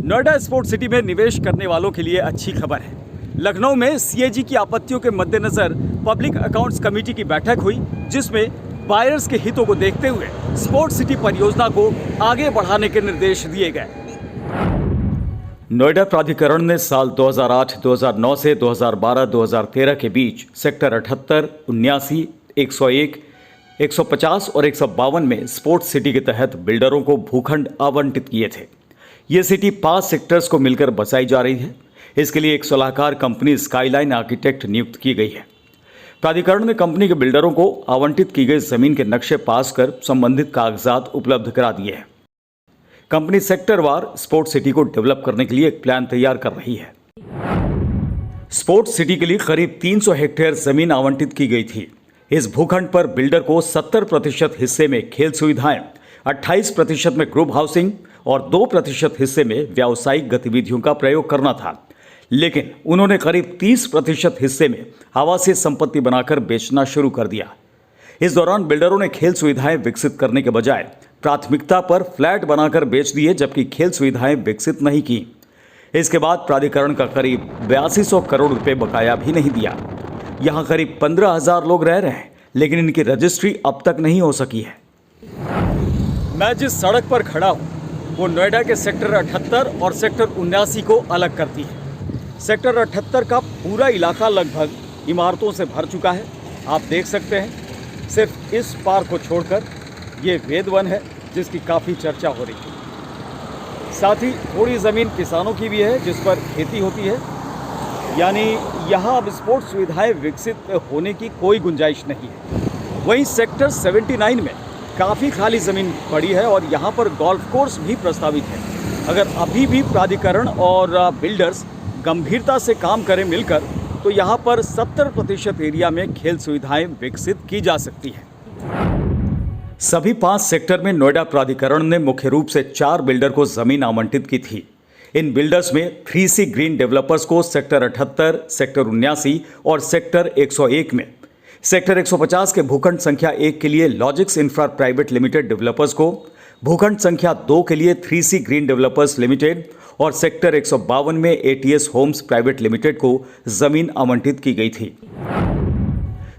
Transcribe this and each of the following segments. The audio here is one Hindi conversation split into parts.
नोएडा स्पोर्ट्स सिटी में निवेश करने वालों के लिए अच्छी खबर है। लखनऊ में सीएजी की आपत्तियों के मद्देनजर पब्लिक अकाउंट्स कमेटी की बैठक हुई, जिसमें बायर्स के हितों को देखते हुए स्पोर्ट्स सिटी परियोजना को आगे बढ़ाने के निर्देश दिए गए। नोएडा प्राधिकरण ने साल 2008, 2009 से 2012, 2013 के बीच सेक्टर 78, 79, 101, 150 और 152 में स्पोर्ट्स सिटी के तहत बिल्डरों को भूखंड आवंटित किए थे। ये सिटी 5 सेक्टर्स को मिलकर बसाई जा रही है। इसके लिए एक सलाहकार कंपनी स्काईलाइन आर्किटेक्ट नियुक्त की गई है। प्राधिकरण ने कंपनी के बिल्डरों को आवंटित की गई जमीन के नक्शे पास कर संबंधित कागजात उपलब्ध करा दिए हैं। कंपनी सेक्टरवार स्पोर्ट्स सिटी को डेवलप करने के लिए एक प्लान तैयार कर रही है। स्पोर्ट्स सिटी के लिए करीब 300 हेक्टेयर जमीन आवंटित की गई थी। इस भूखंड पर बिल्डर को 70% हिस्से में खेल सुविधाएं, 28% में ग्रुप हाउसिंग और 2% हिस्से में व्यावसायिक गतिविधियों का प्रयोग करना था, लेकिन उन्होंने करीब 30% हिस्से में आवासीय संपत्ति बनाकर बेचना शुरू कर दिया। इस दौरान बिल्डरों ने खेल सुविधाएं विकसित करने के बजाय प्राथमिकता पर फ्लैट बनाकर बेच दिए, जबकि खेल सुविधाएं विकसित नहीं की। इसके बाद प्राधिकरण का करीब 8200 करोड़ रुपए बकाया भी नहीं दिया। यहाँ करीब 15,000 लोग रह रहे हैं, लेकिन इनकी रजिस्ट्री अब तक नहीं हो सकी है। मैं जिस सड़क पर खड़ा हूँ वो नोएडा के सेक्टर 78 और सेक्टर 79 को अलग करती है। सेक्टर 78 का पूरा इलाका लगभग इमारतों से भर चुका है। आप देख सकते हैं, सिर्फ इस पार को छोड़कर ये वेदवन है, जिसकी काफ़ी चर्चा हो रही है। साथ ही थोड़ी ज़मीन किसानों की भी है, जिस पर खेती होती है। यानी यहाँ अब स्पोर्ट्स सुविधाएं विकसित होने की कोई गुंजाइश नहीं है। वहीं सेक्टर 79 में काफ़ी खाली ज़मीन पड़ी है और यहाँ पर गोल्फ कोर्स भी प्रस्तावित है। अगर अभी भी प्राधिकरण और बिल्डर्स गंभीरता से काम करें मिलकर, तो यहाँ पर 70% एरिया में खेल सुविधाएं विकसित की जा सकती हैं। सभी 5 सेक्टर में नोएडा प्राधिकरण ने मुख्य रूप से 4 बिल्डर को जमीन आवंटित की थी। इन बिल्डर्स में 3C ग्रीन डेवलपर्स को सेक्टर 78, सेक्टर 79 और सेक्टर 101 में, सेक्टर 150 के भूखंड संख्या 1 के लिए logics infra private limited developers को, भूखंड संख्या 2 के लिए 3C ग्रीन डेवलपर्स लिमिटेड और सेक्टर 152 में ATS होम्स प्राइवेट लिमिटेड को जमीन आवंटित की गई थी।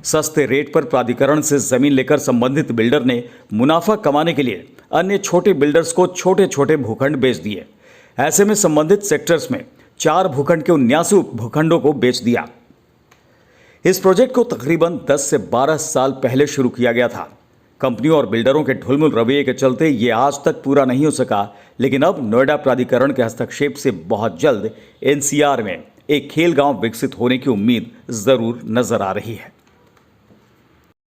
सस्ते रेट पर प्राधिकरण से जमीन लेकर संबंधित बिल्डर ने मुनाफा कमाने के लिए अन्य छोटे बिल्डर्स को छोटे छोटे भूखंड बेच दिए। ऐसे में संबंधित सेक्टर्स में 4 भूखंड के 79 भूखंडों को बेच दिया। इस प्रोजेक्ट को तकरीबन 10 से 12 साल पहले शुरू किया गया था। कंपनियों और बिल्डरों के ढुलमुल रवैये के चलते ये आज तक पूरा नहीं हो सका, लेकिन अब नोएडा प्राधिकरण के हस्तक्षेप से बहुत जल्द NCR में एक खेल गांव विकसित होने की उम्मीद जरूर नजर आ रही है।